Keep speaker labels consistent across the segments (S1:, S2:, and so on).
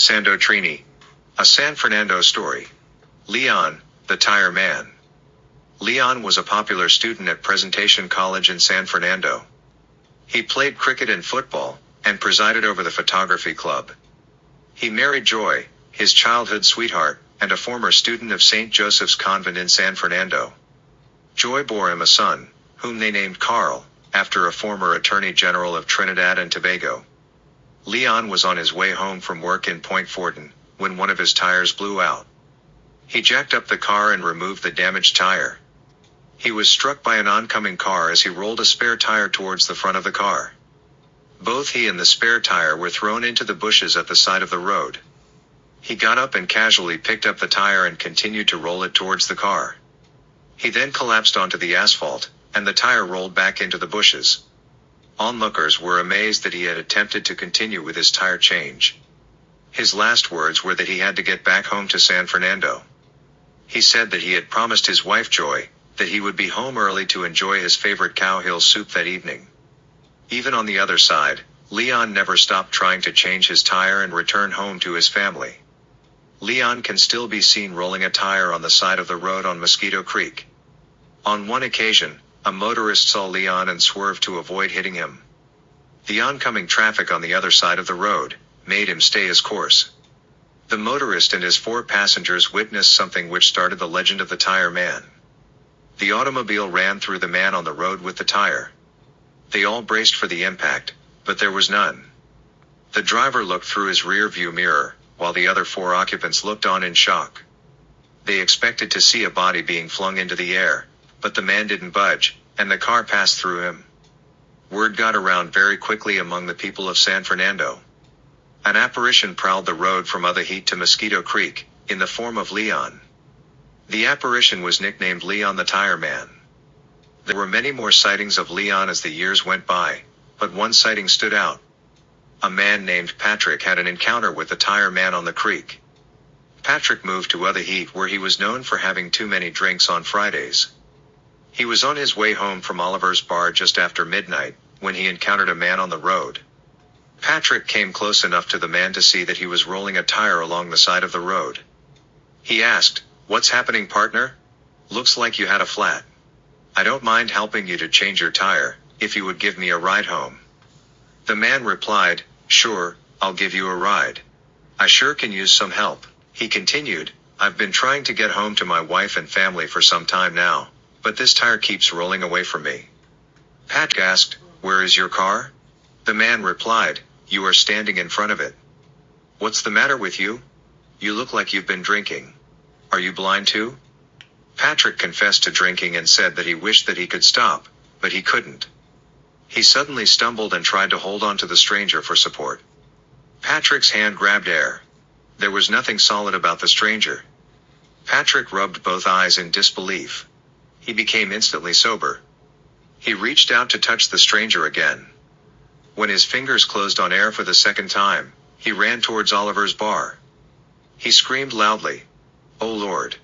S1: Sando Trini. A San Fernando story. Leon, the tire man. Leon was a popular student at Presentation College in San Fernando. He played cricket and football, and presided over the photography club. He married Joy, his childhood sweetheart, and a former student of St. Joseph's Convent in San Fernando. Joy bore him a son, whom they named Carl, after a former Attorney General of Trinidad and Tobago. Leon was on his way home from work in Point Fortin, when one of his tires blew out. He jacked up the car and removed the damaged tire. He was struck by an oncoming car as he rolled a spare tire towards the front of the car. Both he and the spare tire were thrown into the bushes at the side of the road. He got up and casually picked up the tire and continued to roll it towards the car. He then collapsed onto the asphalt, and the tire rolled back into the bushes. Onlookers were amazed that he had attempted to continue with his tire change. His last words were that he had to get back home to San Fernando. He said that he had promised his wife Joy that he would be home early to enjoy his favorite Cow Hill soup that evening. Even on the other side, Leon never stopped trying to change his tire and return home to his family. Leon can still be seen rolling a tire on the side of the road on Mosquito Creek. On one occasion, a motorist saw Leon and swerved to avoid hitting him. The oncoming traffic on the other side of the road made him stay his course. The motorist and his 4 passengers witnessed something which started the legend of the tire man. The automobile ran through the man on the road with the tire. They all braced for the impact, but there was none. The driver looked through his rear view mirror, while the other 4 occupants looked on in shock. They expected to see a body being flung into the air, but the man didn't budge, and the car passed through him. Word got around very quickly among the people of San Fernando. An apparition prowled the road from Other Heat to Mosquito Creek, in the form of Leon. The apparition was nicknamed Leon the Tire Man. There were many more sightings of Leon as the years went by, but one sighting stood out. A man named Patrick had an encounter with the tire man on the creek. Patrick moved to Other Heat where he was known for having too many drinks on Fridays. He was on his way home from Oliver's bar just after midnight, when he encountered a man on the road. Patrick came close enough to the man to see that he was rolling a tire along the side of the road. He asked, "What's happening, partner? Looks like you had a flat. I don't mind helping you to change your tire, if you would give me a ride home." The man replied, "Sure, I'll give you a ride. I sure can use some help." He continued, "I've been trying to get home to my wife and family for some time now, but this tire keeps rolling away from me." Patrick asked, "Where is your car?" The man replied, "You are standing in front of it." "What's the matter with you? You look like you've been drinking. Are you blind too?" Patrick confessed to drinking and said that he wished that he could stop, but he couldn't. He suddenly stumbled and tried to hold on to the stranger for support. Patrick's hand grabbed air. There was nothing solid about the stranger. Patrick rubbed both eyes in disbelief. He became instantly sober. He reached out to touch the stranger again. When his fingers closed on air for the second time, he ran towards Oliver's bar. He screamed loudly, "Oh Lord!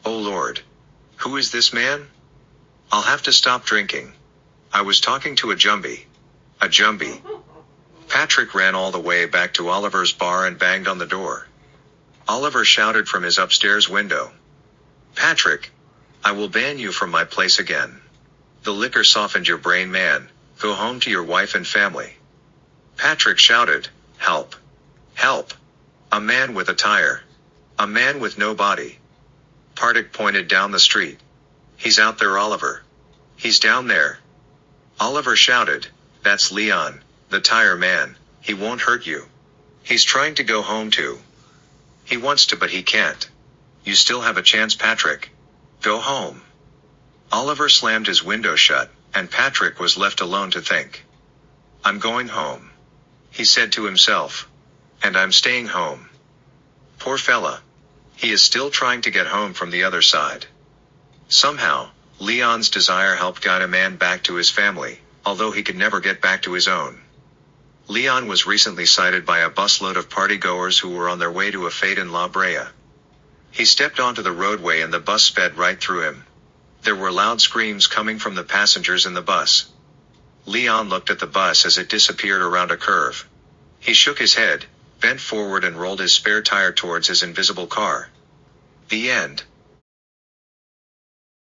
S1: Oh Lord! Who is this man? I'll have to stop drinking. I was talking to a Jumbie. A Jumbie." Patrick ran all the way back to Oliver's bar and banged on the door. Oliver shouted from his upstairs window, "Patrick! I will ban you from my place again. The liquor softened your brain, man. Go home to your wife and family." Patrick shouted, "Help! Help! A man with a tire. A man with no body." Patrick pointed down the street. "He's out there, Oliver. He's down there." Oliver shouted, "That's Leon, the tire man. He won't hurt you. He's trying to go home too. He wants to but he can't. You still have a chance, Patrick. Go home." Oliver slammed his window shut, and Patrick was left alone to think. "I'm going home," he said to himself. "And I'm staying home. Poor fella. He is still trying to get home from the other side." Somehow, Leon's desire helped guide a man back to his family, although he could never get back to his own. Leon was recently sighted by a busload of partygoers who were on their way to a fete in La Brea. He stepped onto the roadway and the bus sped right through him. There were loud screams coming from the passengers in the bus. Leon looked at the bus as it disappeared around a curve. He shook his head, bent forward and rolled his spare tire towards his invisible car. The end.